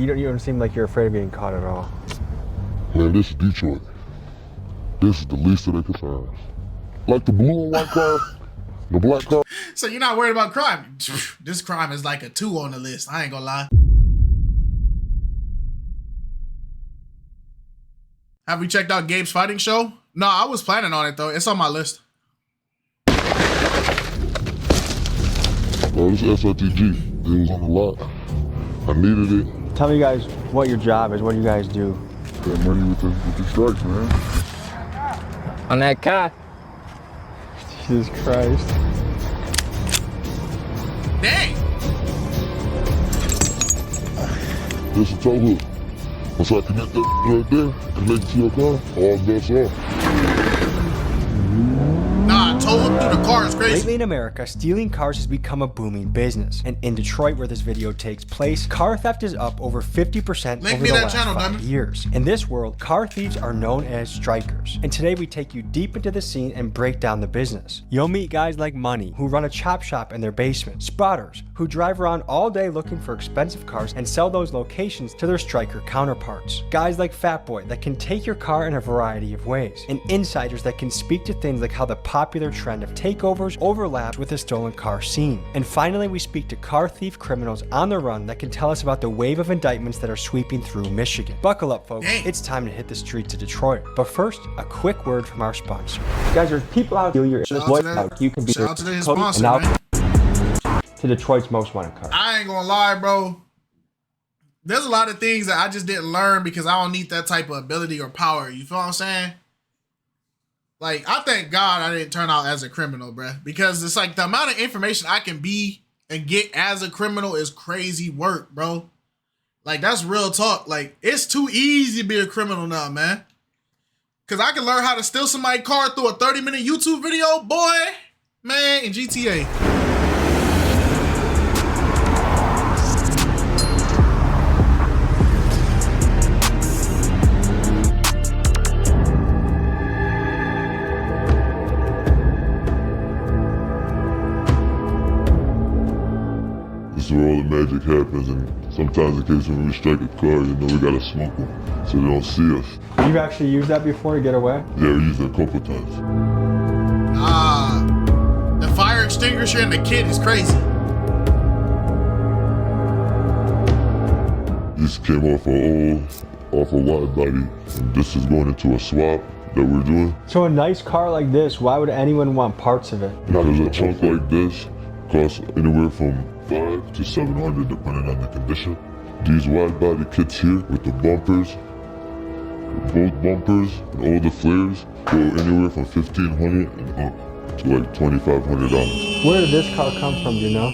You don't seem like you're afraid of getting caught at all. Man, this is Detroit. This is the least of their concerns. Like the blue and white car, the black car. So you're not worried about crime? This crime is like a 2 on the list. I ain't gonna lie. Have we checked out Gabe's fighting show? No, I was planning on it though. It's on my list. Oh, this is SRTG. It was on the lot. I needed it. Tell me guys what your job is. What do you guys do? Got money with the strikes, man. On that car. Jesus Christ. Dang! This is a tow hook. Once I connect that right there, connect to your car, all bets off. Nah, tow hook through the car is crazy. Lately in America, stealing cars has become a booming business. And in Detroit, where this video takes place, car theft is up over 50% over the last 5 years. In this world, car thieves are known as strikers. And today we take you deep into the scene and break down the business. You'll meet guys like Money, who run a chop shop in their basement, spotters, who drive around all day looking for expensive cars and sell those locations to their striker counterparts, guys like Fat Boy that can take your car in a variety of ways, and insiders that can speak to things like how the popular trend of takeovers overlaps with the stolen car scene. And finally, we speak to car thief criminals on the run that can tell us about the wave of indictments that are sweeping through Michigan. Buckle up, folks. It's time to hit the streets of Detroit. But first, a quick word from our sponsor. Guys, there's people out there your voice out. You can be shout out to the sponsor, man. To Detroit's most wanted car. I ain't gonna lie, bro. There's a lot of things that I just didn't learn because I don't need that type of ability or power. You feel what I'm saying? Like, I thank God I didn't turn out as a criminal, bruh. Because it's like the amount of information I can be and get as a criminal is crazy work, bro. Like, that's real talk. Like, it's too easy to be a criminal now, man. Because I can learn how to steal somebody's car through a 30-minute YouTube video, boy. Man, in GTA. This is where all the magic happens, and sometimes in case when we strike a car, you know, we gotta smoke them so they don't see us. You've actually used that before to get away? Yeah, we used it a couple times. The fire extinguisher and the kid is crazy. This came off a wide body, and this is going into a swap that we're doing. So a nice car like this, why would anyone want parts of it? Because a chunk like this costs anywhere from $500 to $700 depending on the condition. These wide body kits here with the bumpers, both bumpers and all the flares go anywhere from $1,500 and up to like $2,500. Where did this car come from, you know?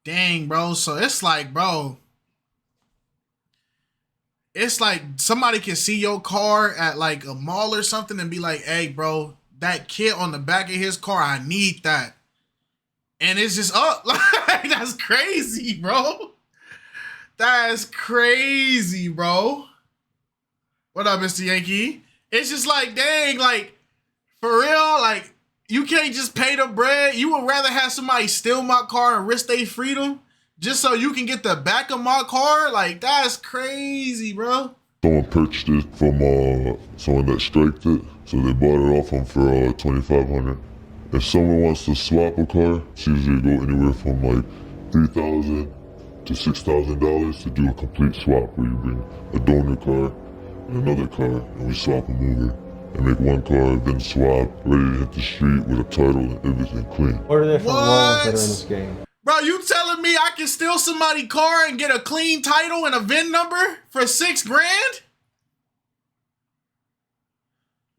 Dang, bro. So it's like, bro, it's like somebody can see your car at like a mall or something and be like, hey, bro, that kit on the back of his car, I need that. And it's just up. Like, that's crazy, bro. That's crazy, bro. What up, Mr. Yankee? It's just like, dang, like, for real, like, you can't just pay the bread. You would rather have somebody steal my car and risk their freedom just so you can get the back of my car? Like, that's crazy, bro. Someone purchased it from someone that striked it, so they bought it off him for $2,500. If someone wants to swap a car, it's usually go anywhere from like $3,000 to $6,000 to do a complete swap, where you bring a donor car and another car, and we swap them over and make one car, then swap, ready to hit the street with a title and everything clean. What are the different roles that are in this game? Bro, you telling me I can steal somebody's car and get a clean title and a VIN number for $6 grand?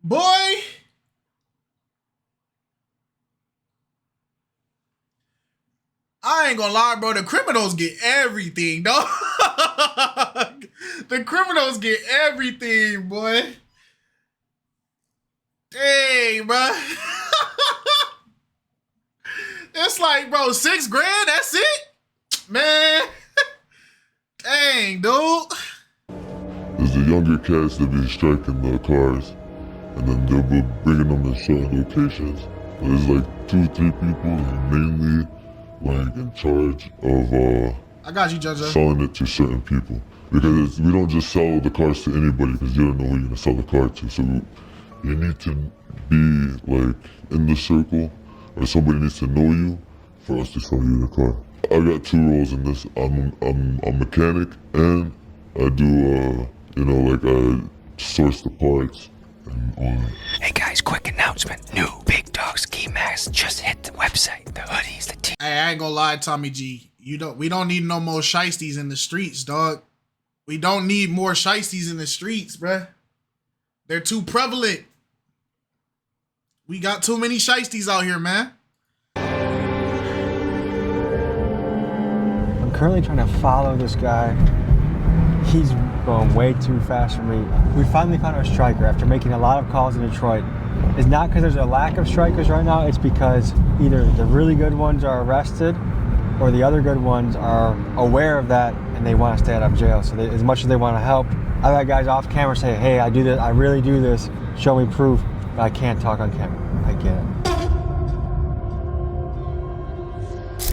Boy. I ain't gonna lie, bro. The criminals get everything, dog. The criminals get everything, boy. Dang, bro. It's like, bro, $6 grand, that's it? Man. Dang, dude. There's the younger cats that be striking the cars, and then they'll be bringing them in certain locations. There's like 2 or 3 people mainly like in charge of I got you, Judge. selling it to certain people. Because we don't just sell the cars to anybody because you don't know who you're gonna sell the car to. So you need to be like in the circle, or somebody needs to know you for us to sell you the car. I got two roles in this. I'm a mechanic, and I do you know, like I source the parts and all that. Hey guys, quick announcement. New Big Dog Ski Mask just hit the website. The hoodies, the t- Hey, I ain't gonna lie, Tommy G. We don't need no more shiesties in the streets, dog. We don't need more shiesties in the streets, bruh. They're too prevalent. We got too many shiesties out here, man. I'm currently trying to follow this guy. He's going way too fast for me. We finally found our striker after making a lot of calls in Detroit. It's not because there's a lack of strikers right now, it's because either the really good ones are arrested or the other good ones are aware of that and they want to stay out of jail. So as much as they want to help, I've had guys off camera say, hey, I do this, I really do this, show me proof, but I can't talk on camera. I get it.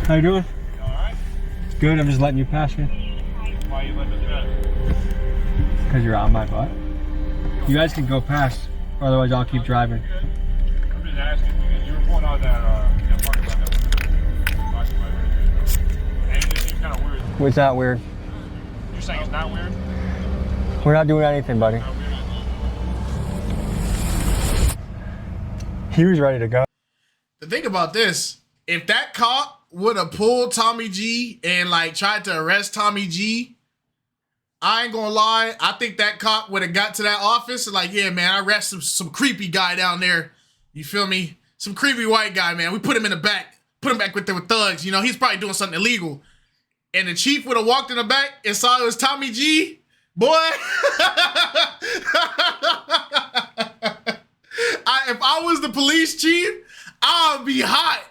How you doing? All right. Good, I'm just letting you pass me. Why you letting me pass? Because you're on my butt. You guys can go past, or otherwise I'll keep driving. I'm just asking because you were pulling out that parking lot that was and it just seems kind of weird. It's not weird. You're saying it's not weird? We're not doing anything, buddy. Not weird. He was ready to go. The thing about this, if that cop would have pulled Tommy G and like tried to arrest Tommy G, I ain't gonna lie, I think that cop would have got to that office and like, yeah, man, I arrested some creepy guy down there. You feel me? Some creepy white guy, man. We put him in the back, put him back with the thugs. You know, he's probably doing something illegal. And the chief would have walked in the back and saw it was Tommy G. Boy, if I was the police chief, I'd be hot.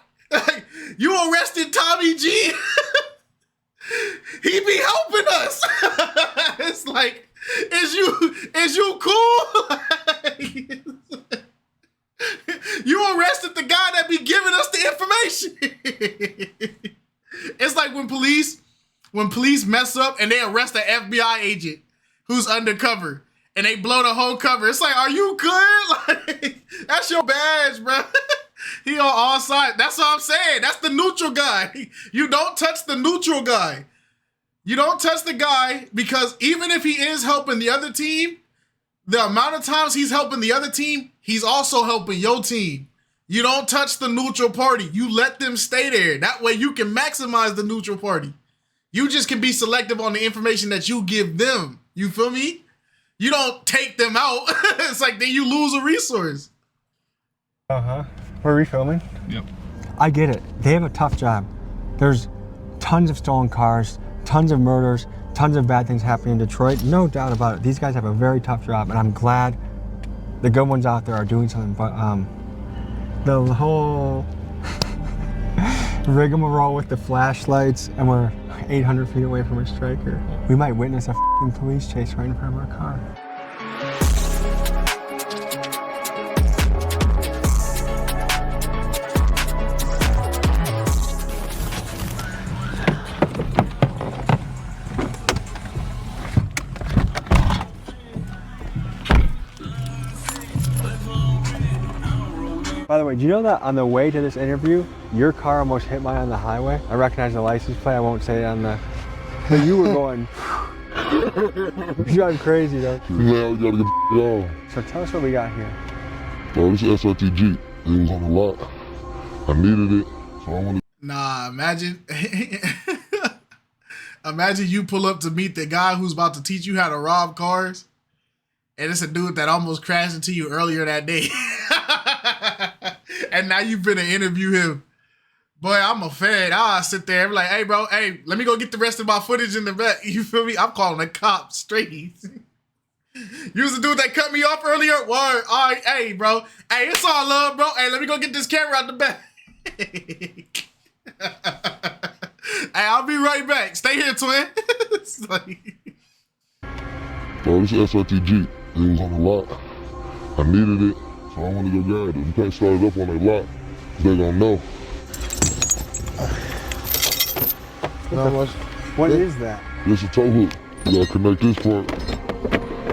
You arrested Tommy G? He be helping us. It's like, is you cool? You arrested the guy that be giving us the information. It's like when police mess up and they arrest an FBI agent who's undercover and they blow the whole cover. It's like, are you good? Like, that's your badge, bro. He on all sides. That's what I'm saying. That's the neutral guy. You don't touch the neutral guy. You don't touch the guy because even if he is helping the other team, the amount of times he's helping the other team, he's also helping your team. You don't touch the neutral party. You let them stay there. That way you can maximize the neutral party. You just can be selective on the information that you give them. You feel me? You don't take them out. It's like then you lose a resource. Uh-huh. We're refilming? Yep. I get it. They have a tough job. There's tons of stolen cars, tons of murders, tons of bad things happening in Detroit. No doubt about it. These guys have a very tough job, and I'm glad the good ones out there are doing something. But the whole rigmarole with the flashlights, and we're 800 feet away from a striker. We might witness a f***ing police chase right in front of our car. By the way, do you know that on the way to this interview, your car almost hit mine on the highway? I recognize the license plate, I won't say it on the... But you were going... You're driving crazy though. Man, we gotta get on. So tell us what we got here. Bro, this SRTG, it was on the lot. I needed it, so I wanted. Nah, imagine... Imagine you pull up to meet the guy who's about to teach you how to rob cars, and it's a dude that almost crashed into you earlier that day. And now you've been to interview him. Boy, I'm a fan. I sit there and be like, hey, bro, hey, let me go get the rest of my footage in the back. You feel me? I'm calling a cop straight. You was the dude that cut me off earlier? Word. All right, hey, bro. Hey, it's all love, bro. Hey, let me go get this camera out the back. Hey, I'll be right back. Stay here, twin. It's like... Bro, this SRTG, it was on the lot. I needed it, so I wanted to go grab it. You can't start it up on that lot. They don't know. What is that? This is a tow hook. You gotta connect this part.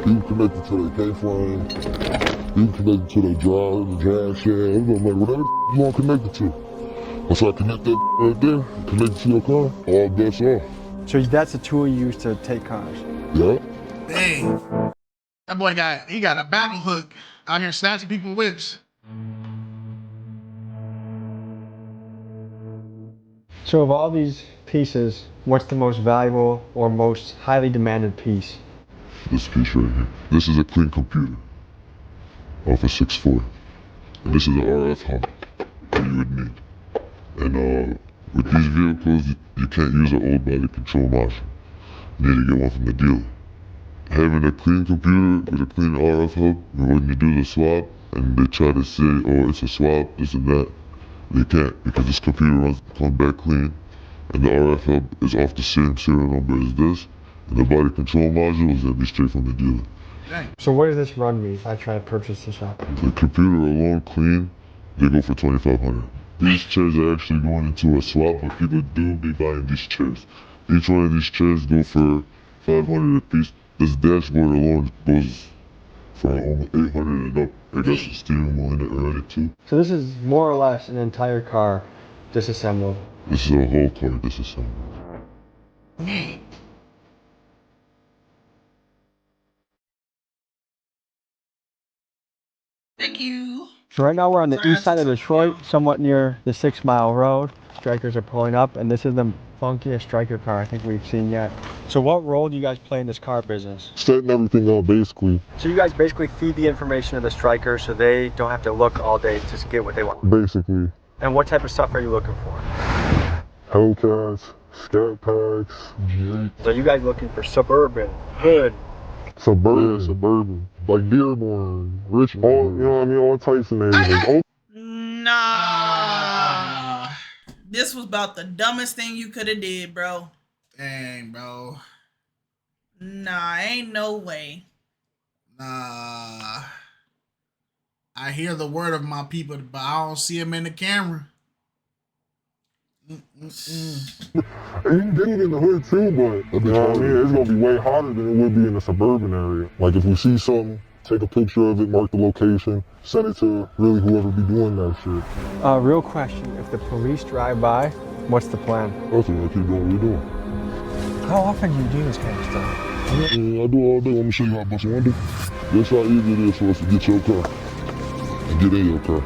You can connect it to the K-frame. You can connect it to the drive shaft. Like whatever you want to connect it to. Once I connect that right there, connect it to your car, all bets off. So that's the tool you use to take cars? Yeah. Dang. That boy got a battle hook out here snatching people's whips. So of all these pieces, what's the most valuable or most highly demanded piece? This piece right here. This is a clean computer off a 6.4. And this is an RF hub that you would need. And with these vehicles, you can't use an old body control module. You need to get one from the dealer. Having a clean computer with a clean RF hub, and when you do the swap, and they try to say, oh, it's a swap, this and that, they can't, because this computer comes back clean, and the RF hub is off the same serial number as this, and the body control module is going to be straight from the dealer. Dang. So what does this run me if I try to purchase this up? The computer alone clean, they go for $2,500. These chairs are actually going into a swap, but people do be buying these chairs. Each one of these chairs go for $500 a piece. This dashboard alone goes for almost $800 and up. I guess the steering wheel in it already too. So this is more or less an entire car disassembled. This is a whole car disassembled. Thank you. So right now we're on the east side of Detroit, somewhat near the 6 Mile Road. Strikers are pulling up, and this is the funkiest striker car I think we've seen yet. So what role do you guys play in this car business? Setting everything up basically. So you guys basically feed the information to the striker so they don't have to look all day to just get what they want. Basically. And what type of stuff are you looking for? Hellcats, scat packs, So you guys looking for suburban, hood? Suburban. Like Dearborn, Richmond, all, you know what I mean? All types of neighborhoods. Nah. This was about the dumbest thing you could have did, bro. Dang, bro. Nah, ain't no way. Nah. I hear the word of my people, but I don't see them in the camera. You can get it in the hood too, but you know what I mean? It's gonna be way hotter than it would be in the suburban area. Like if we see something, take a picture of it, mark the location, send it to really whoever be doing that shit. Real question, if the police drive by, what's the plan? That's what I keep doing what we doing. How often do you do this kind of stuff? I do all day. Let me show you how much I want to do. That's how easy it is for us to get your car and get in your car.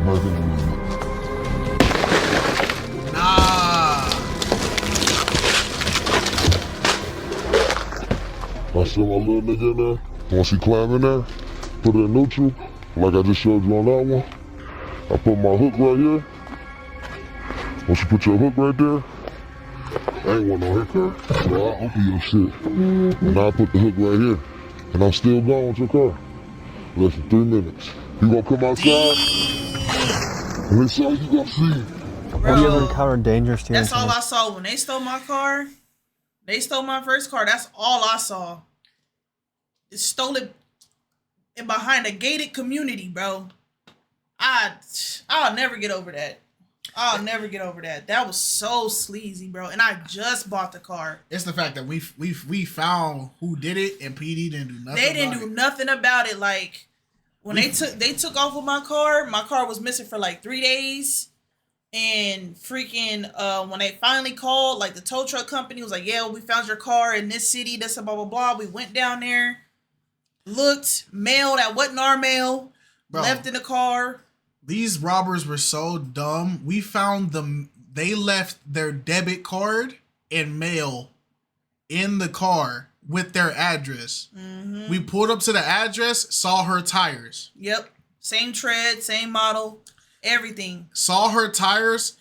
Mark it a little bit. I send my little nigga in there. Once he climb in there, put it in neutral, like I just showed you on that one. I put my hook right here. Once you put your hook right there, I ain't want no hook there, so I open your shit. And I put the hook right here. And I'm still going with your car. Less than 3 minutes. You gonna come outside? And let's see how you gonna see. Have you ever encountered dangerous stealing? That's all I saw when they stole my car. They stole my first car. That's all I saw. They stole it in behind a gated community, bro. I'll never get over that. I'll never get over that. That was so sleazy, bro. And I just bought the car. It's the fact that we found who did it, and PD didn't do nothing. They didn't do nothing about it. Like when they took off with my car was missing for like 3 days. And freaking when they finally called, like the tow truck company was like, yeah, we found your car in this city, this and blah blah blah. We went down there, looked, mail that wasn't our mail, bro, left in the car. These robbers were so dumb. We found them. They left their debit card and mail in the car with their address. Mm-hmm. We pulled up to the address, saw her tires. Yep, same tread, same model. Everything. Saw her tires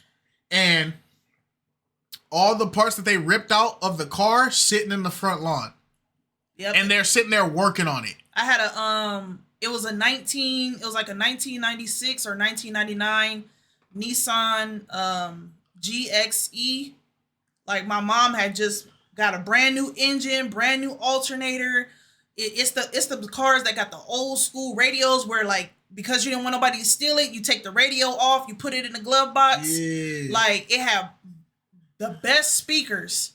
and all the parts that they ripped out of the car sitting in the front lawn. Yep. And they're sitting there working on it. I had it was like a 1996 or 1999 Nissan GXE. Like my mom had just got a brand new engine, brand new alternator. It's the cars that got the old school radios where like, because you didn't want nobody to steal it, you take the radio off, you put it in the glove box. Yeah. Like, it had the best speakers.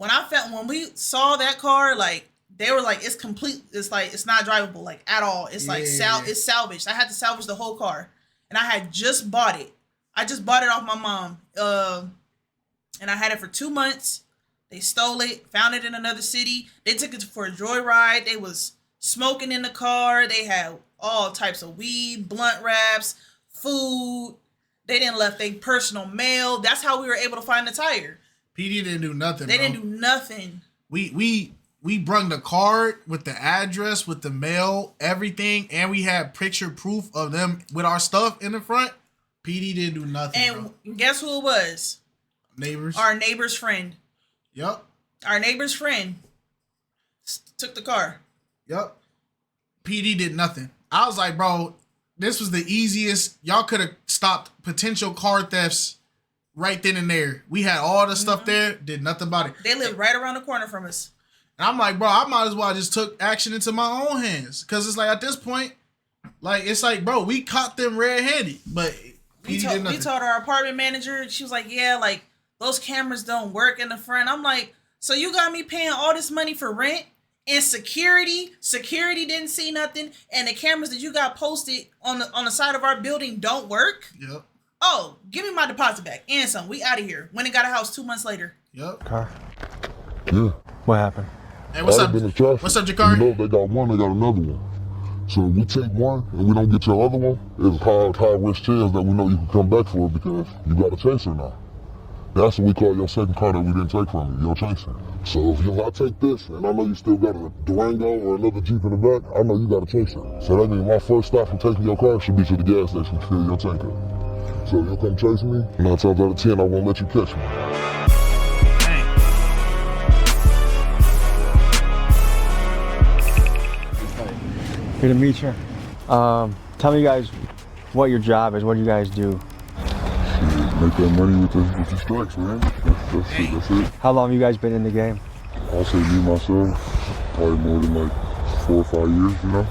when we saw that car, like they were like, it's complete. It's like it's not drivable like at all. It's like it's salvaged. I had to salvage the whole car, and I had just bought it. I just bought it off my mom, and I had it for 2 months. They stole it, found it in another city. They took it for a joyride. They was smoking in the car. They had all types of weed, blunt wraps, food. They didn't left their personal mail. That's how we were able to find the tire. PD didn't do nothing. They didn't do nothing. We brung the card with the address, with the mail, everything, and we had picture proof of them with our stuff in the front. PD didn't do nothing. And guess who it was? Neighbors. Our neighbor's friend. Yep. Our neighbor's friend took the car. Yep. PD did nothing. I was like, bro, this was the easiest. Y'all could have stopped potential car thefts right then and there. We had all the stuff there, did nothing about it. They lived right around the corner from us. And I'm like, bro, I might as well just took action into my own hands. Because it's like, at this point, like, it's like, bro, we caught them red-handed. But we told our apartment manager, she was like, yeah, like, those cameras don't work in the front. I'm like, so you got me paying all this money for rent and security didn't see nothing, and the cameras that you got posted on the side of our building don't work? Yep. Oh, give me my deposit back and some. We out of here. Went and got a house 2 months later. Yep. Car. Yeah. What happened? Hey, what's up? What's up, Jakari? You know, they got one, they got another one. So if we take one and we don't get your other one, it's high risk chance that we know you can come back for it because you got a chaser now. That's what we call your second car that we didn't take from you, your chaser. So if I take this, and I know you still got a Durango or another Jeep in the back, I know you got a chaser. So that means my first stop from taking your car should be to the gas station to fill your tanker. So if you'll come chase me, 9 times out of 10, I won't let you catch me. Good to meet you. Tell me, guys, what your job is. What do you guys do? Make that money with the strikes, man. That's it. How long have you guys been in the game? I'll say me, myself, probably more than like 4 or 5 years, you know?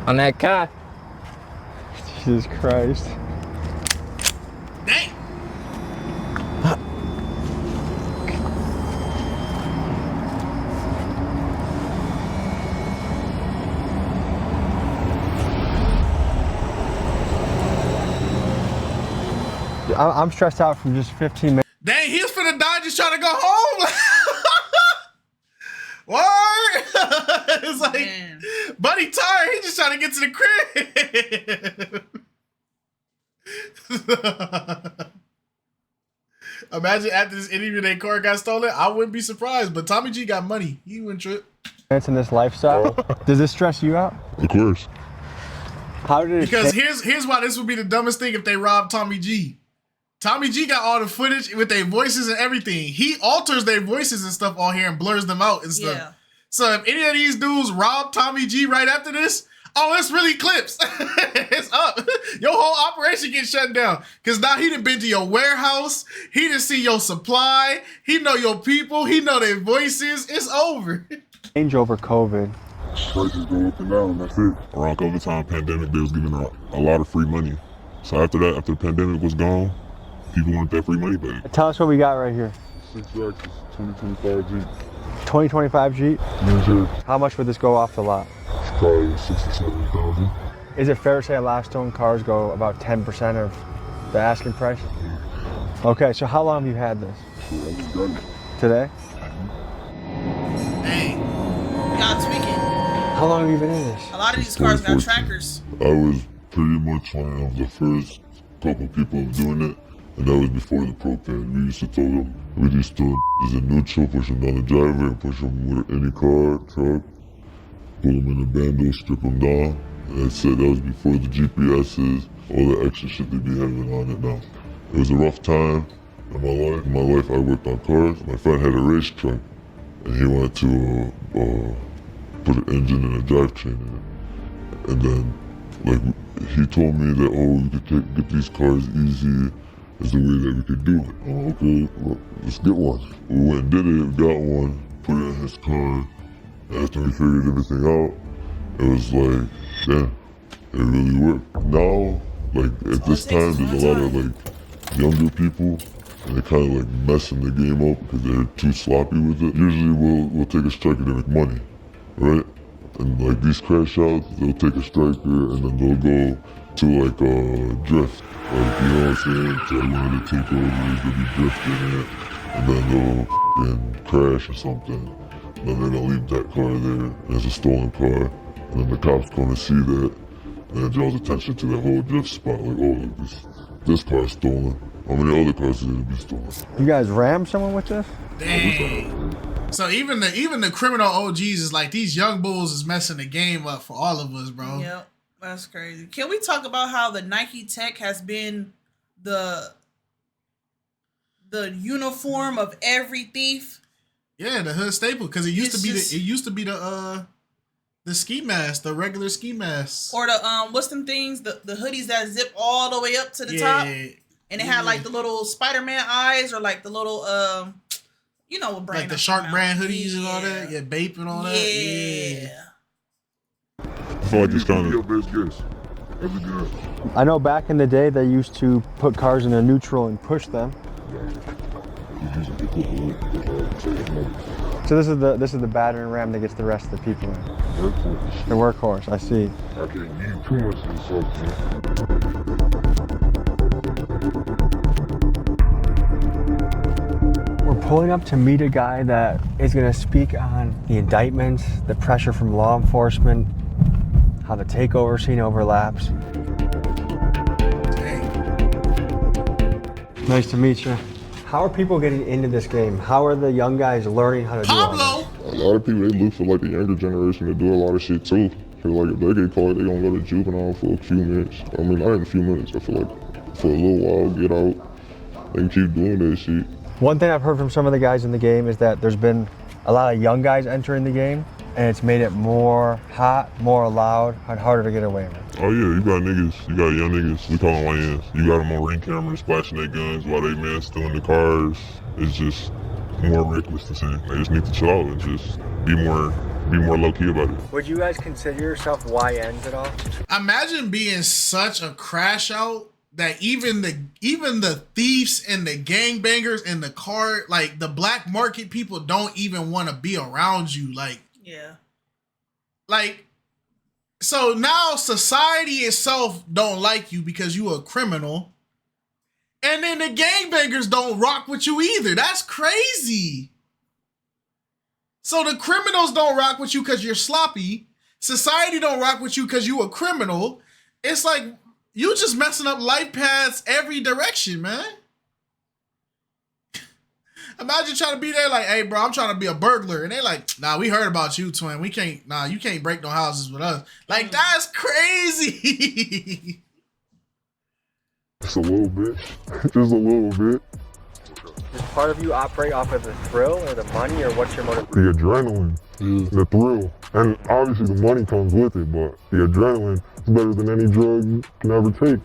On that car. Jesus Christ. Dang. I'm stressed out from just 15 minutes. Dang, he was finna die just trying to go home. What? It's like, man. Buddy tired. He just trying to get to the crib. Imagine after this interview, their car got stolen. I wouldn't be surprised. But Tommy G got money. He wouldn't trip. It's in this lifestyle. Does this stress you out? Of course. How did it? Because here's why this would be the dumbest thing if they robbed Tommy G. Tommy G got all the footage with their voices and everything. He alters their voices and stuff on here and blurs them out and stuff. Yeah. So if any of these dudes rob Tommy G right after this, oh, it's really clips. It's up. Your whole operation gets shut down. Because now he done been to your warehouse. He done see your supply. He know your people. He know their voices. It's over. Change over COVID. Prices go up and down, that's it. Around COVID time, pandemic, they was giving out a lot of free money. So after that, after the pandemic was gone, people want that free money back. Tell us what we got right here. 6 X's, 2025 Jeep. 2025 Jeep? Yes, sir. How much would this go off the lot? Probably 67,000. Is it fair to say last owned cars go about 10% of the asking price? Okay, so how long have you had this? I just got it. Today? Dang. God tweaking. How long have you been in this? A lot of these cars got trackers. I was pretty much one of the first couple people doing it, and that was before the propane. We used to tell them, we just throw is a neutral, push them down the driveway, and push them with any car, truck, pull them in a bando, strip them down. And I said that was before the GPSs, all the extra shit they be having on it now. It was a rough time in my life. In my life, I worked on cars. My friend had a race truck, and he wanted to put an engine and a drivetrain in it. And then, like, he told me that, oh, you could get these cars easy. Is the way that we could do it. Oh, okay, well, let's get one. We went and did it, got one, put it in his car. After we figured everything out, it was like, yeah, it really worked. Now, like, at this time, there's a lot of, like, younger people and they're kind of like messing the game up because they're too sloppy with it. Usually we'll take a striker to make money, right? And like these crash outs, they'll take a striker and then they'll go to like a drift. Like, you know what I'm saying? To like one of the takeovers, they'll be drifting it, and then they'll crash or something. And then they'll leave that car there, and it's a stolen car. And then the cops gonna see that, and it draws attention to that whole drift spot. Like, oh, this car's stolen. How many other cars did it be stolen? You guys ram someone with this? Dang. So even the criminal OGs is like, these young bulls is messing the game up for all of us, bro. Yep, that's crazy. Can we talk about how the Nike Tech has been the uniform of every thief? Yeah, the hood staple, because it used to be the ski mask, the regular ski mask, or the what's them things, the hoodies that zip all the way up to the top, and it had like the little Spider-Man eyes, or like the little you know what brand, like the Shark brand hoodies and all that. Yeah, Bape and all that. Yeah. I feel like it's kind of your best guess. That's a good. I know back in the day they used to put cars in a neutral and push them. So this is the battering ram that gets the rest of the people in. Workhorse. The workhorse, I see. I can't give too much of this up, We're pulling up to meet a guy that is going to speak on the indictments, the pressure from law enforcement, how the takeover scene overlaps. Nice to meet you. How are people getting into this game? How are the young guys learning how to do all this? A lot of people, they look for like the younger generation to do a lot of shit too. Cause like if they get caught, they gonna go to juvenile for a few minutes. I mean, not even a few minutes. I feel like for a little while, get out and keep doing that shit. One thing I've heard from some of the guys in the game is that there's been a lot of young guys entering the game, and it's made it more hot, more loud, and harder to get away with. Oh yeah, you got niggas, you got young niggas, we call them YNs. You got them on ring cameras, splashing their guns while they man stealing the cars. It's just more reckless to say. They just need to chill out and just be more low key about it. Would you guys consider yourself YNs at all? Imagine being such a crash out that even the thieves and the gangbangers and the car, like the black market people, don't even want to be around you. Like, yeah, like, so now society itself don't like you because you a criminal, and then the gangbangers don't rock with you either. That's crazy. So the criminals don't rock with you because you're sloppy. Society don't rock with you because you a criminal. It's like, you just messing up life paths every direction, man. Imagine trying to be there like, hey, bro, I'm trying to be a burglar. And they like, nah, we heard about you, twin. We can't, nah, you can't break no houses with us. Like, that's crazy. Just a little bit. Just a little bit. Does part of you operate off of the thrill or the money, or what's your motive? The adrenaline, the thrill. And obviously the money comes with it, but the adrenaline is better than any drug you can ever take.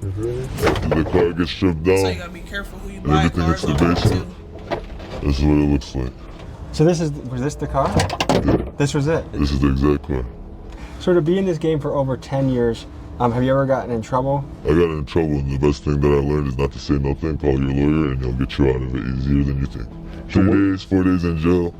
After the car gets stripped down, so you gotta be careful who you buy everything cars hits the on basement. This is what it looks like. So was this the car? Yeah. This was it? This is the exact car. So to be in this game for over 10 years, have you ever gotten in trouble? I got in trouble, and the best thing that I learned is not to say nothing. Call your lawyer, and they'll get you out of it easier than you think. 4 days in jail,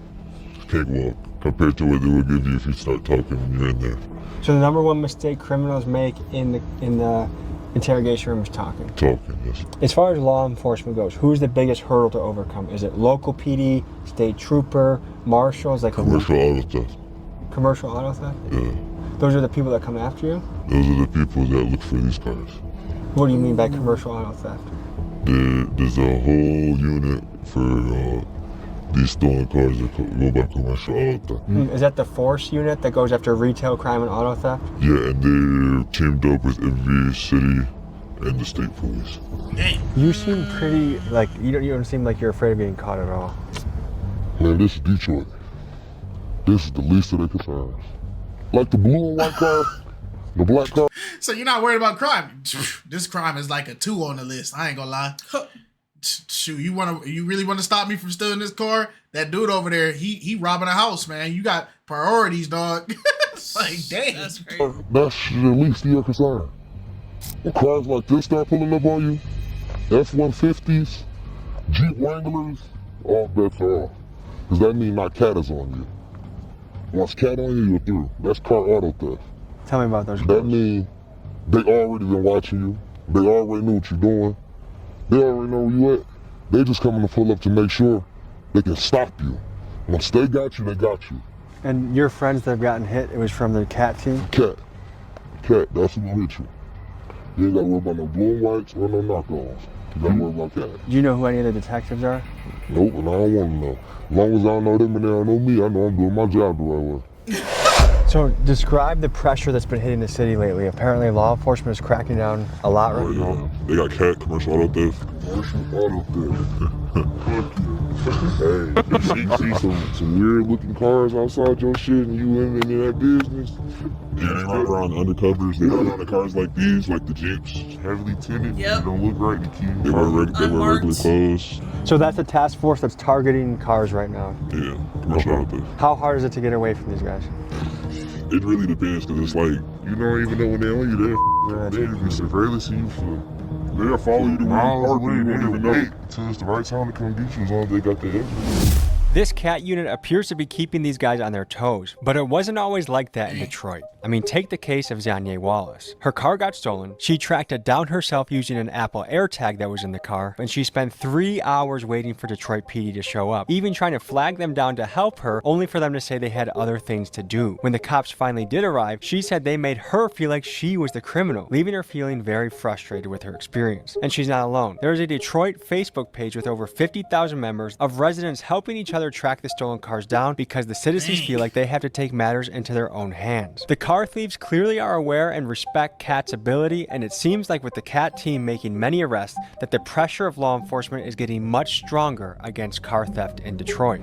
cakewalk, compared to what they will give you if you start talking when you're in there. So the number one mistake criminals make in the interrogation room is talking. Talking, yes. As far as law enforcement goes, who's the biggest hurdle to overcome? Is it local PD, state trooper, marshals? Like Commercial auto theft. Commercial auto theft? Yeah. Those are the people that come after you? Those are the people that look for these cars. What do you mean by commercial auto theft? There's a whole unit for these stolen cars that go by commercial auto theft. Is that the force unit that goes after retail crime and auto theft? Yeah, and they're teamed up with every city and the state police. You seem pretty, like, you don't seem like you're afraid of getting caught at all. Man, this is Detroit. This is the least of their concerns. Like the blue and white car, the black car. So you're not worried about crime. This crime is like a 2 on the list. I ain't gonna lie. Shoot, you really want to stop me from stealing this car? That dude over there, he robbing a house, man. You got priorities, dog. Like, damn. That's crazy. That's the least of your concern. When cars like this start pulling up on you, F-150s, Jeep Wranglers, all bets are off. Because that means my cat is on you. Once cat on you, you're through. That's car auto theft. Tell me about those. That means they already been watching you. They already know what you're doing. They already know where you at. They just coming to pull up to make sure they can stop you. Once they got you, they got you. And your friends that have gotten hit, it was from the cat team? Cat, that's who gonna hit you. You ain't gotta worry about no blue and whites or no knockoffs. You gotta worry about cat. Do you know who any of the detectives are? Nope, and I don't want to know. As long as I don't know them and they don't know me, I know I'm doing my job the right way. So describe the pressure that's been hitting the city lately. Apparently law enforcement is cracking down a lot right now. They got cat, commercial auto theft. Commercial auto theft. Hey, you see some weird looking cars outside your shit and you in that business? Yeah, they ride around undercovers. They ride around the cars like these, like the Jeeps, heavily tinted. Yep. They don't look right. They wear regular clothes. So that's a task force that's targeting cars right now. Yeah, commercial auto theft. How hard is it to get away from these guys? It really depends, because it's like, you don't even know when they're on you. They're around there, you can surveillance you for. They'll follow you to miles away, you won't even know. Until it's the right time to come get you, as long as they got the evidence. This cat unit appears to be keeping these guys on their toes, but it wasn't always like that in Detroit. I mean, take the case of Zanye Wallace. Her car got stolen, she tracked it down herself using an Apple AirTag that was in the car, and she spent 3 hours waiting for Detroit PD to show up, even trying to flag them down to help her, only for them to say they had other things to do. When the cops finally did arrive, she said they made her feel like she was the criminal, leaving her feeling very frustrated with her experience. And she's not alone. There is a Detroit Facebook page with over 50,000 members of residents helping each other track the stolen cars down because the citizens feel like they have to take matters into their own hands. The car thieves clearly are aware and respect Cat's ability, and it seems like with the Cat team making many arrests that the pressure of law enforcement is getting much stronger against car theft in Detroit.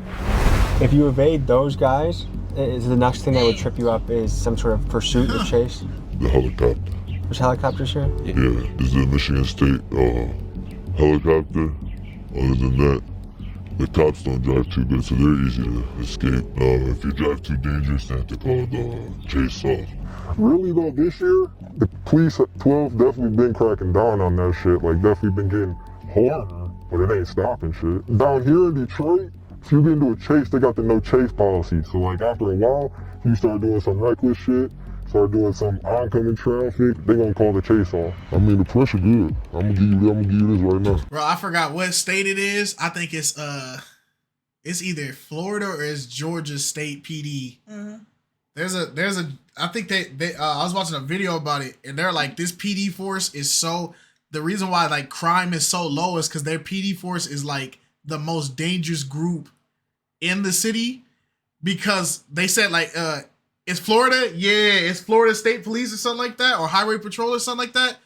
If you evade those guys, is the next thing that would trip you up is some sort of pursuit or chase? The helicopter. There's helicopters here? Yeah, this is a Michigan State helicopter. Other than that, the cops don't drive too good, so they're easy to escape. If you drive too dangerous, they have to call the chase off. Really though, this year, the police at 12 definitely been cracking down on that shit. Like, definitely been getting harder, but it ain't stopping shit. Down here in Detroit, if you get into a chase, they got the no chase policy. So like after a while, if you start doing some reckless shit, start doing some oncoming traffic, they gonna call the chase off. I mean, the pressure good. I'm gonna give you this right now. Bro, I forgot what state it is. I think it's either Florida or it's Georgia State PD. Mm-hmm. There's a I think they I was watching a video about it, and they're like, this PD force is so, the reason why like crime is so low is because their PD force is like the most dangerous group in the city, because they said like it's Florida, it's Florida State Police or something like that, or Highway Patrol or something like that.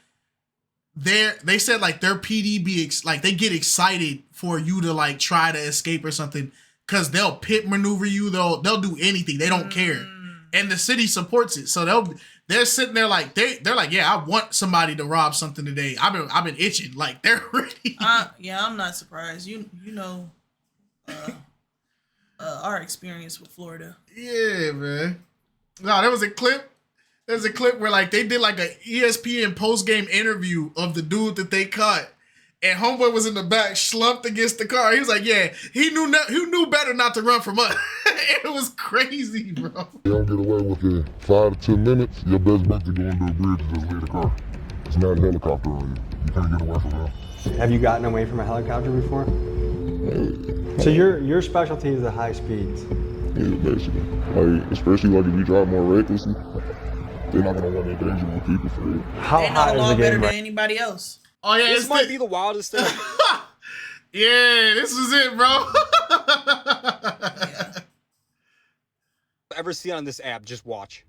They said like their PD like they get excited for you to like try to escape or something, because they'll pit maneuver you, they'll do anything, they don't care, and the city supports it. So they're sitting there like they're like, yeah, I want somebody to rob something today. I've been itching, like they're ready. Yeah, I'm not surprised. You know, our experience with Florida. Yeah, man. No, there was a clip. There's a clip where like they did like a ESPN post-game interview of the dude that they caught, and homeboy was in the back, slumped against the car. He was like, yeah, he knew better not to run from us. It was crazy, bro. You don't get away with it 5 to 10 minutes, your best bet to go under a bridge is just leave the car. It's not a helicopter on you. You can't get away from that. Have you gotten away from a helicopter before? So your specialty is the high speeds. Yeah, basically. Like, especially like if you drive more recklessly, they're not gonna want to endanger more people for real. How they know hot the is law the better game than right? anybody else. Oh yeah, This might be the wildest thing. Yeah, this was it, bro. Yeah. Ever see on this app? Just watch.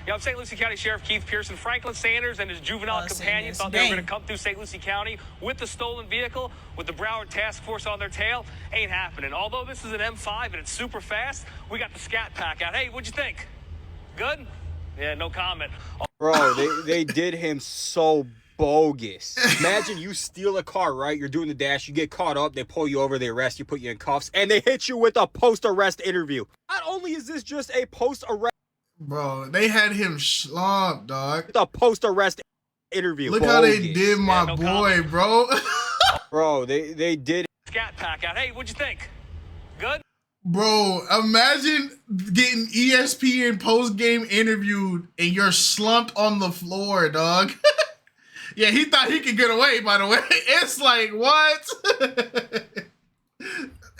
Yeah, I'm St. Lucie County Sheriff Keith Pearson. Franklin Sanders and his juvenile companion thought they were going to come through St. Lucie County with the stolen vehicle, with the Broward Task Force on their tail. Ain't happening. Although this is an M5 and it's super fast, we got the Scat Pack out. Hey, what'd you think? Good? Yeah, no comment. Bro, they did him so bogus. Imagine you steal a car, right? You're doing the dash, you get caught up, they pull you over, they arrest you, put you in cuffs, and they hit you with a post-arrest interview. Not only is this just a post-arrest, Bro, they had him slumped, dog. with a post-arrest interview. Look bogus. how they did my no boy, bro. Bro, they did. Scat Pack out. Hey, what'd you think? Good? Bro, imagine getting ESPN post-game interviewed and you're slumped on the floor, dog. Yeah, he thought he could get away, by the way. It's like, what?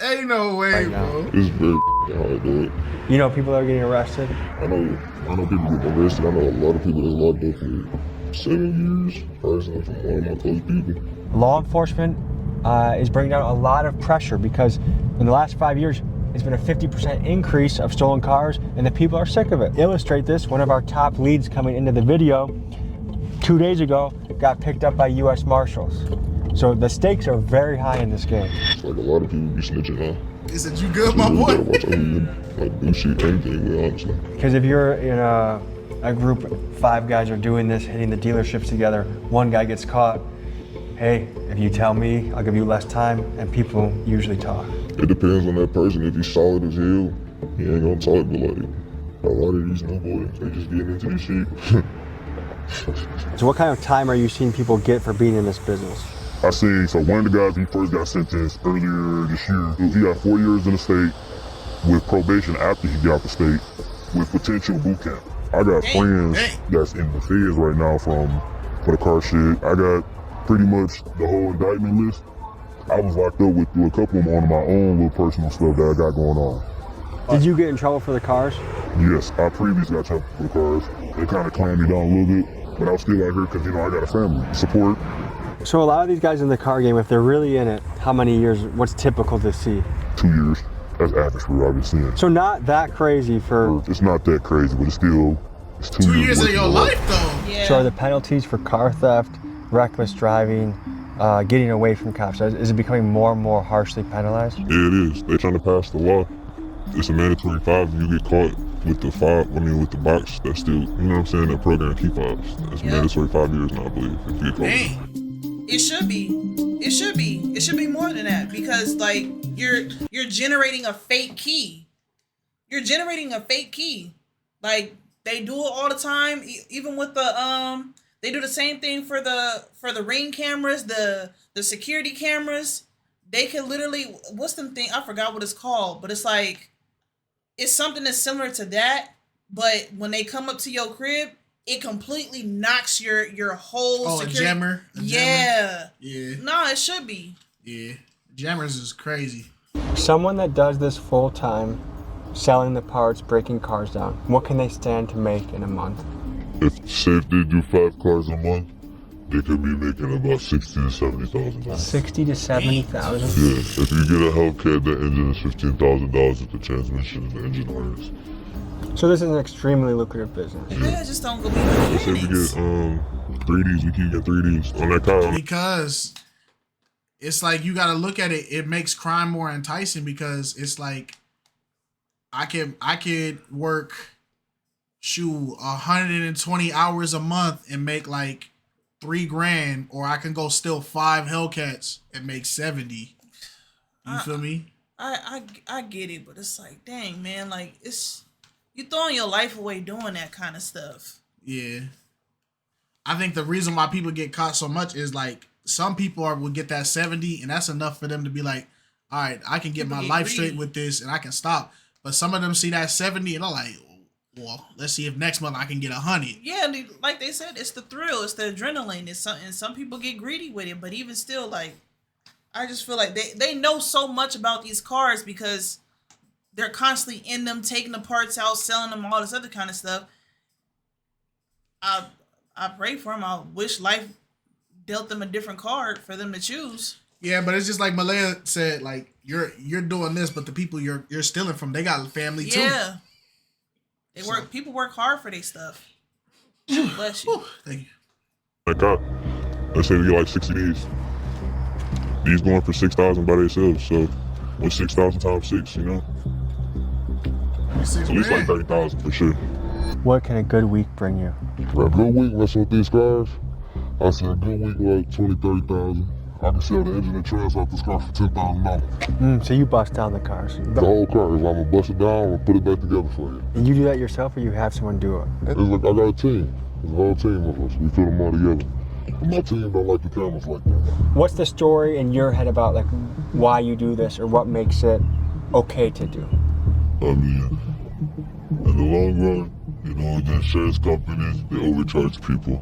Ain't no way, bro. It's very hard, dude. You know people that are getting arrested? I know people get arrested. I know a lot of people that's locked up for 7 years. Personally, from one of my close people. Law enforcement is bringing down a lot of pressure because in the last 5 years, it's been a 50% increase of stolen cars and the people are sick of it. To illustrate this, one of our top leads coming into the video 2 days ago got picked up by U.S. Marshals. So the stakes are very high in this game. It's like a lot of people be snitching, huh? He said, you good, my boy? Watch out who you like do shit, anything with, honestly. Because if you're in a group, 5 guys are doing this, hitting the dealerships together, 1 guy gets caught, hey, if you tell me, I'll give you less time, and people usually talk. It depends on that person. If he's solid as hell, he ain't gonna talk, but like, a lot of these new boys, they just getting into this shit. So what kind of time are you seeing people get for being in this business? I seen, so one of the guys, he first got sentenced earlier this year. He got 4 years in the state with probation after he got out the state with potential boot camp. I got friends that's in the feds right now for the car shit. I got pretty much the whole indictment list. I was locked up with a couple of them on my own little personal stuff that I got going on. Did you get in trouble for the cars? Yes, I previously got trouble for the cars. They kind of clamped me down a little bit, but I was still out here because, you know, I got a family support. So a lot of these guys in the car game, if they're really in it, how many years, what's typical to see? 2 years. That's average for what I've been seeing. So not that crazy for... It's not that crazy, but it's still... It's 2 years of your life, though. Yeah. So are the penalties for car theft, reckless driving, getting away from cops, is it becoming more and more harshly penalized? Yeah, it is. They're trying to pass the law. It's a mandatory 5. If you get caught with the 5, with the box, that's still, you know what I'm saying, that program key 5s. That's mandatory 5 years now, I believe, if you get caught. Dang. It should be. It should be. It should be more than that because like you're generating a fake key. You're generating a fake key. Like they do it all the time. Even with the they do the same thing for the Ring cameras, the security cameras. They can literally, what's the thing? I forgot what it's called, but it's like it's something that's similar to that. But when they come up to your crib, it completely knocks your whole security. A jammer? Yeah. Yeah. No, it should be. Yeah. Jammers is crazy. Someone that does this full time, selling the parts, breaking cars down, what can they stand to make in a month? If, say, if they do 5 cars a month, they could be making about $60,000 to $70,000. $60,000 to $70,000? Yeah. If you get a Hellcat, the engine is $15,000 if the transmission and the engine irons. So this is an extremely lucrative business. Yeah, just don't go be If we get 3Ds, we keep getting 3Ds on that car. Because it's like you got to look at it. It makes crime more enticing because it's like I could work 120 hours a month and make like $3,000, or I can go steal 5 Hellcats and make 70. You feel me? I get it, but it's like, dang man, like it's you throwing your life away doing that kind of stuff. Yeah. I think the reason why people get caught so much is like some people will get that 70 and that's enough for them to be like, all right, I can get my life straight with this and I can stop. But some of them see that 70 and they're like, well, let's see if next month I can get 100. Yeah, like they said, it's the thrill, it's the adrenaline. It's something, and some people get greedy with it. But even still, like, I just feel like they know so much about these cars because they're constantly in them, taking the parts out, selling them, all this other kind of stuff. I pray for them. I wish life dealt them a different card for them to choose. Yeah, but it's just like Malaya said, like you're doing this, but the people you're stealing from, they got a family too. Yeah. They work. People work hard for their stuff. Bless you. Thank you. Like let's say we get like 60 Ds. These going for 6,000 by themselves. So what's 6,000 times 6? You know, so at least like 30,000 for sure. What can a good week bring you? For a good week, messing with these cars, I say a good week like 20, 30,000. I can sell the engine and trans off this car for $10,000. So you bust down the cars? The whole car. If I'm gonna bust it down, I'm gonna put it back together for you. And you do that yourself, or you have someone do it? It's like I got a team. There's a whole team of us. We put them all together. My team don't like the cameras like that. What's the story in your head about like why you do this or what makes it okay to do? I mean, in the long run, you know, the insurance companies, they overcharge people.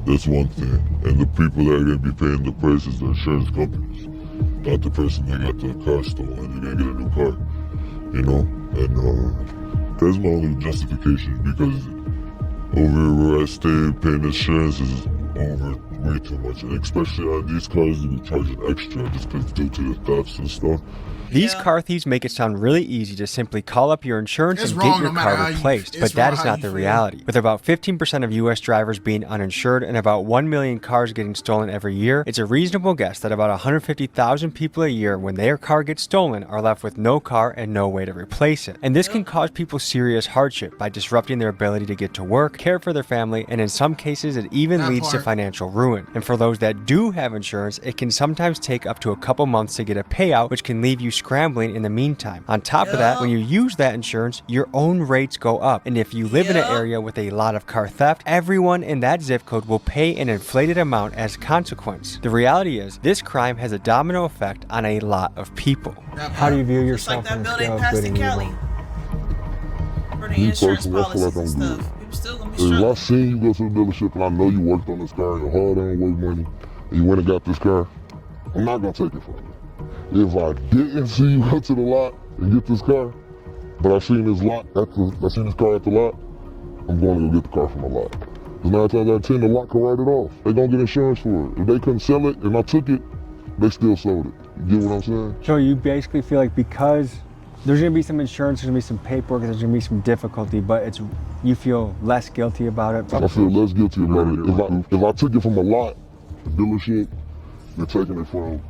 That's one thing. And the people that are going to be paying the price is the insurance companies, not the person that got the car stolen. They're going to get a new car, you know? And that's my only justification, because over where I stay, paying insurance is over way too much. And especially on these cars, they be charging extra just due to the thefts and stuff. These car thieves make it sound really easy to simply call up your insurance and get your car replaced, but that is not the reality. With about 15% of US drivers being uninsured and about 1 million cars getting stolen every year, it's a reasonable guess that about 150,000 people a year, when their car gets stolen, are left with no car and no way to replace it. And this can cause people serious hardship by disrupting their ability to get to work, care for their family, and in some cases it even leads to financial ruin. And for those that do have insurance, it can sometimes take up to a couple months to get a payout, which can leave you scrambling in the meantime. On top of that, when you use that insurance, your own rates go up. And if you live in an area with a lot of car theft, everyone in that zip code will pay an inflated amount as a consequence. The reality is, this crime has a domino effect on a lot of people. How do you view yourself like in that the building scale of past good the and Cali evil? for the insurance policies and stuff. People still gonna be struggling. If I seen you go to the dealership and I know you worked on this car and your hard-earned work money, and you went and got this car, I'm not gonna take it from you. If I didn't see you go to the lot and get this car, but I seen this car at the lot, I'm going to go get the car from the lot. Because 9 times out of 10, the lot can write it off. They're going to get insurance for it. If they couldn't sell it and I took it, they still sold it. You get what I'm saying? So you basically feel like because there's going to be some insurance, there's going to be some paperwork, there's going to be some difficulty, but you feel less guilty about it? I feel less guilty about it. If I took it from a lot, a dealership, they're taking it from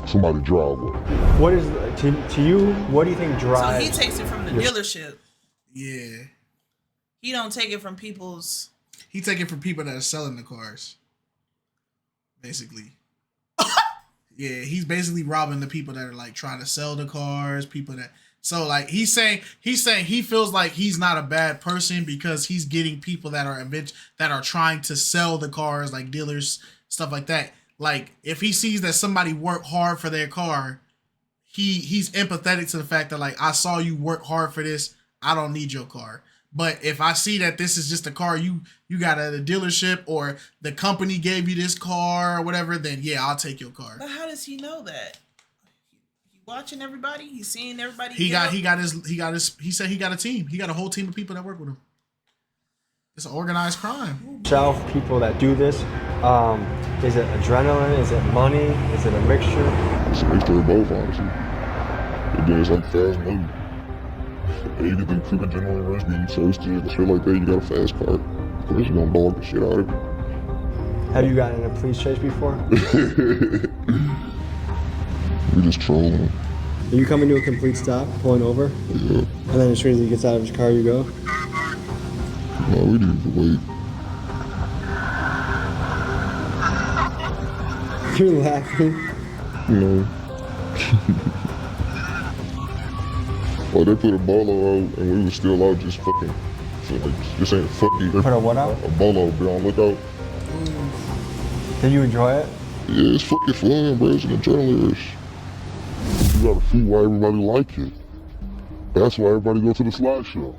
somebody driveway. What is, to you, what do you think drives? So he takes it from the dealership. Yeah. He don't take it from people's. He take it from people that are selling the cars. Basically. Yeah, he's basically robbing the people that are like trying to sell the cars, people that. So like he's saying he feels like he's not a bad person because he's getting people that are trying to sell the cars, like dealers, stuff like that. Like if he sees that somebody worked hard for their car, he's empathetic to the fact that like I saw you work hard for this, I don't need your car. But if I see that this is just a car you got at a dealership or the company gave you this car or whatever, then yeah, I'll take your car. But how does he know that? He watching everybody. He's seeing everybody. He said he got a team. He got a whole team of people that work with him. It's an organized crime. People that do this, is it adrenaline? Is it money? Is it a mixture? It's a mixture of both, honestly. And then it's like fast money. And you get the quick adrenaline rush, being thirsty and shit like that, you got a fast car. Of course, you're gonna dog the shit out of it. Have you gotten in a police chase before? We just trolling. Are you coming to a complete stop, pulling over? Yeah. And then as soon as he gets out of his car, you go? No, we didn't wait. You're laughing. No. Well, they put a bolo out and we were still out just fucking. So like, just ain't fucking. Put a what out? A bolo, bro. Look out. Did you enjoy it? Yeah, it's fucking fun, bro. It's an adrenaline rush. You gotta see why everybody like it. That's why everybody go to the slideshow.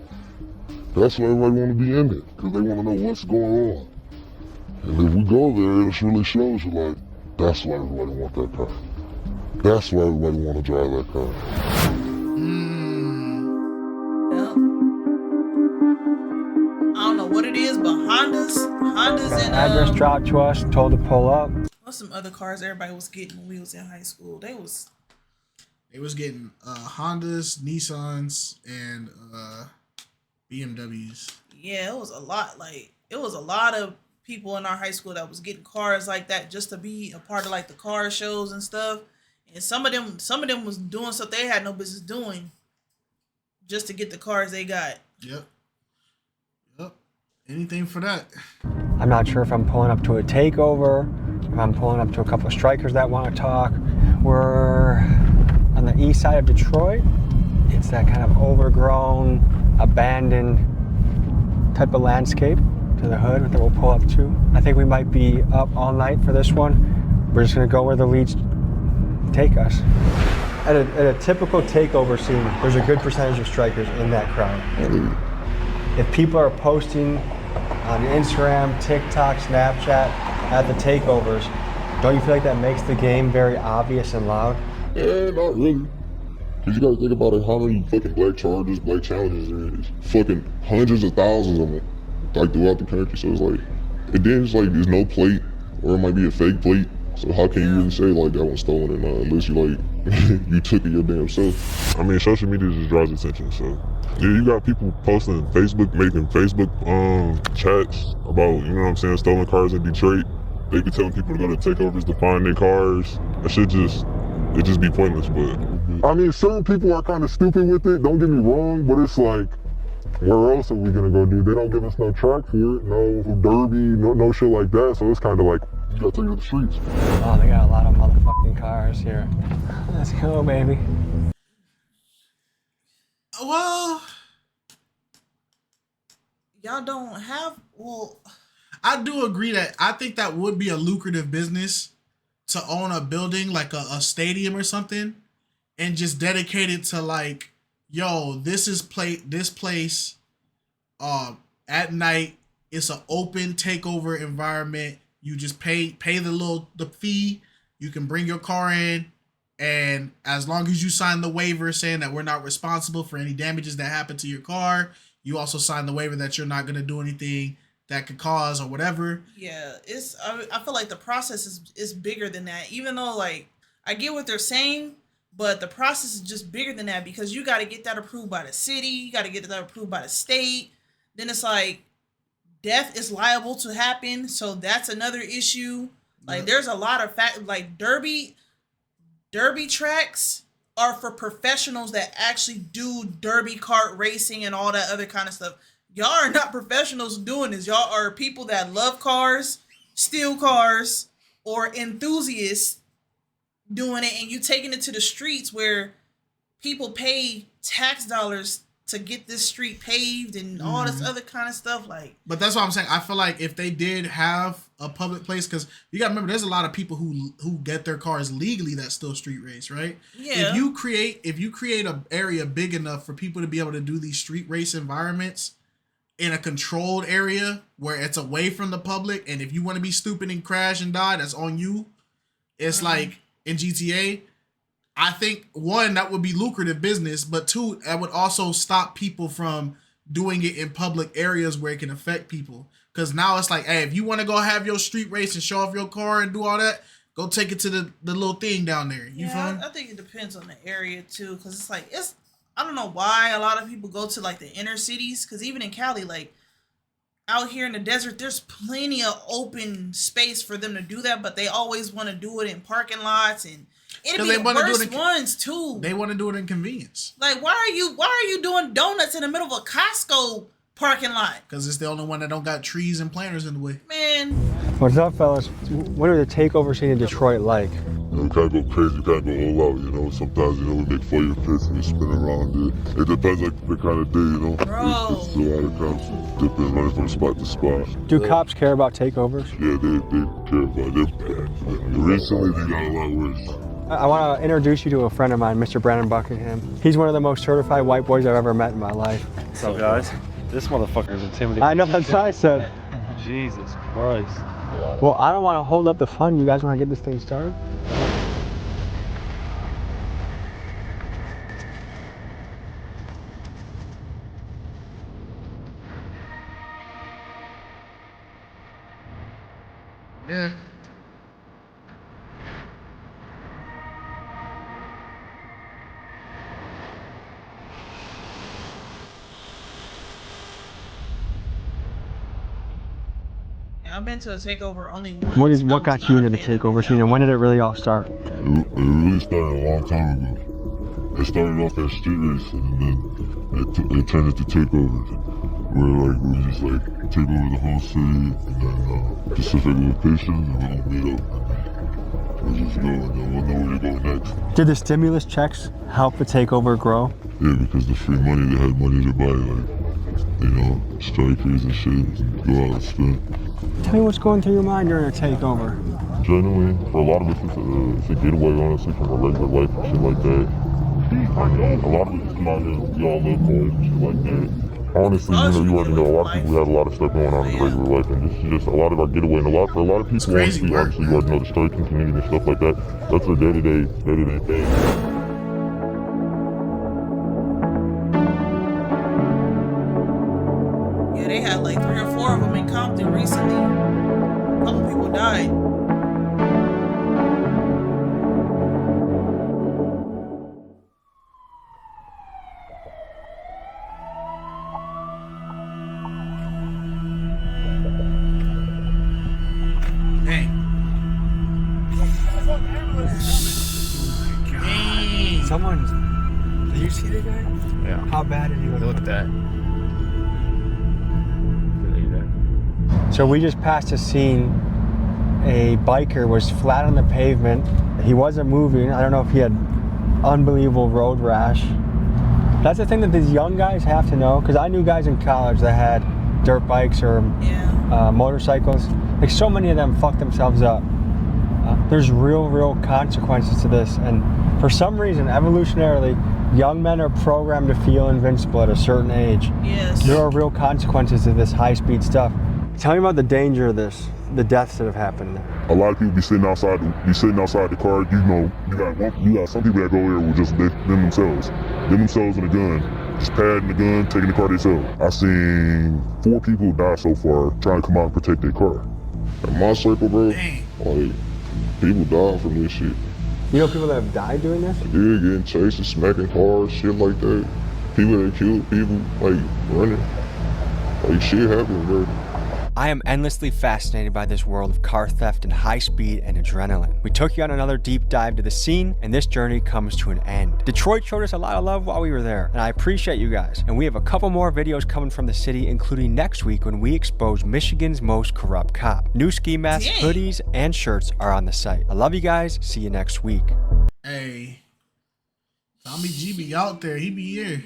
That's why everybody want to be in it, because they want to know what's going on. And if we go there, it really shows you, like, that's why everybody want that car. That's why everybody want to drive that car. I don't know what it is, but Hondas and address dropped to us, told to pull up. What's some other cars everybody was getting when we was in high school? They was getting Hondas, Nissans, and BMWs. Yeah, it was a lot. Like it was a lot of people in our high school that was getting cars like that just to be a part of like the car shows and stuff. And some of them was doing stuff they had no business doing just to get the cars they got. Yep. Anything for that. I'm not sure if I'm pulling up to a takeover, if I'm pulling up to a couple of strikers that want to talk. We're on the east side of Detroit. It's that kind of overgrown, abandoned type of landscape. to the hood that we'll pull up to. I think we might be up all night for this one. We're just gonna go where the leads take us. At a typical takeover scene, there's a good percentage of strikers in that crowd. If people are posting on Instagram, TikTok, Snapchat at the takeovers, don't you feel like that makes the game very obvious and loud? Yeah, not really. Cause you gotta think about it, how many fucking black charges, black challenges there is. Fucking hundreds of thousands of them, like throughout the country. So it's like, and then it's like there's no plate, or it might be a fake plate. So how can you even say like that one's stolen or not, unless you like, you took it your damn self. I mean, social media just draws attention, so. Yeah, you got people posting Facebook, making Facebook chats about, you know what I'm saying, stolen cars in Detroit. They be telling people to go to takeovers to find their cars. That shit it just be pointless, but. I mean, certain people are kind of stupid with it, don't get me wrong, but it's like, where else are we gonna go do? They don't give us no track for it, no derby, no shit like that, so it's kind of like, you gotta take it to the streets. Oh, they got a lot of motherfucking cars here. Let's go, baby. Well, y'all don't have, I do agree that I think that would be a lucrative business to own a building like a stadium or something and just dedicate it to like, yo, this place at night, it's an open takeover environment. You just pay the fee, you can bring your car in, and as long as you sign the waiver saying that we're not responsible for any damages that happen to your car, you also sign the waiver that you're not going to do anything that could cause or whatever. Yeah, I feel like the process is bigger than that. Even though like I get what they're saying, but the process is just bigger than that because you got to get that approved by the city, you got to get that approved by the state. Then it's like death is liable to happen, so that's another issue. Like there's a lot of like derby tracks are for professionals that actually do derby kart racing and all that other kind of stuff. Y'all are not professionals doing this. Y'all are people that love cars, steal cars, or enthusiasts doing it, and you taking it to the streets where people pay tax dollars to get this street paved and all this other kind of stuff. Like, but that's what I'm saying. I feel like if they did have a public place, because you gotta remember, there's a lot of people who get their cars legally that still street race, right? Yeah. If you create an area big enough for people to be able to do these street race environments in a controlled area where it's away from the public, and if you want to be stupid and crash and die, that's on you. It's like in GTA. I think, one, that would be lucrative business, but two, that would also stop people from doing it in public areas where it can affect people. Because now it's like, hey, if you want to go have your street race and show off your car and do all that, go take it to the little thing down there. You feel me? I think it depends on the area too, because it's like, I don't know why a lot of people go to like the inner cities, because even in Cali, like out here in the desert, there's plenty of open space for them to do that, but they always want to do it in parking lots, and it'd be the worst ones too. They want to do it in convenience. Like, why are you doing donuts in the middle of a Costco parking lot? Because it's the only one that don't got trees and planters in the way. Man. What's up, fellas? What are the takeover scene in Detroit like? We can't go crazy, we can't go all out, you know. Sometimes, you know, we make fire pits and we spin around it. It depends like the kind of day, you know. Bro. It's a lot of cops dip in, running from spot to spot. Do cops care about takeovers? Yeah, they care about it. Recently, they got a lot worse. I want to introduce you to a friend of mine, Mr. Brandon Buckingham. He's one of the most certified white boys I've ever met in my life. What's up, guys? This motherfucker is intimidating. I know, that's what I said. Jesus Christ. Well, I don't want to hold up the fun. You guys want to get this thing started? Yeah. I've been to a takeover only once. What got you into the takeover scene, and when did it really all start? It really started a long time ago. It started off as street racing, and then it turned into takeovers. Where like we just like take over the whole city, and then specific locations, and we'll meet up, and we just go, and then we'll know where to go next. Did the stimulus checks help the takeover grow? Yeah, because the free money, they had money to buy like you know, strikers and shit, and go out and spin. Tell me what's going through your mind during a takeover. Generally, for a lot of us, it's a getaway, honestly, from our regular life and shit like that. A lot of us come out here, we all love cars and shit like that. Honestly, you know, you already know, a lot of people have a lot of stuff going on in their regular life, and this is just a lot of our getaway, and for a lot of people, honestly, you already know the striking community and stuff like that. That's their day-to-day thing. Yeah, they had like 3 or 4 of them in Compton recently. A couple people died. Someone's. Did you see the guy? Yeah. How bad did he look? Look at that. So we just passed a scene. A biker was flat on the pavement. He wasn't moving. I don't know if he had unbelievable road rash. That's the thing that these young guys have to know, because I knew guys in college that had dirt bikes or motorcycles. Like, so many of them fucked themselves up. There's real consequences to this, and for some reason, evolutionarily, young men are programmed to feel invincible at a certain age. Yes. There are real consequences to this high-speed stuff. Tell me about the danger of this, the deaths that have happened. A lot of people be sitting outside the car. You know, you got some people that go there with just them themselves and a gun, just padding the gun, taking the car themselves. I've seen 4 people die so far trying to come out and protect their car. In my circle, bro, like, people die from this shit. You know people that have died doing this? Yeah, getting chased and smacking cars, shit like that. People that killed people, like, running. Like, shit happens, bro. I am endlessly fascinated by this world of car theft and high speed and adrenaline. We took you on another deep dive to the scene, and this journey comes to an end. Detroit showed us a lot of love while we were there, and I appreciate you guys. And we have a couple more videos coming from the city, including next week when we expose Michigan's most corrupt cop. New ski masks, hoodies, and shirts are on the site. I love you guys. See you next week. Hey, Tommy G be out there. He be here.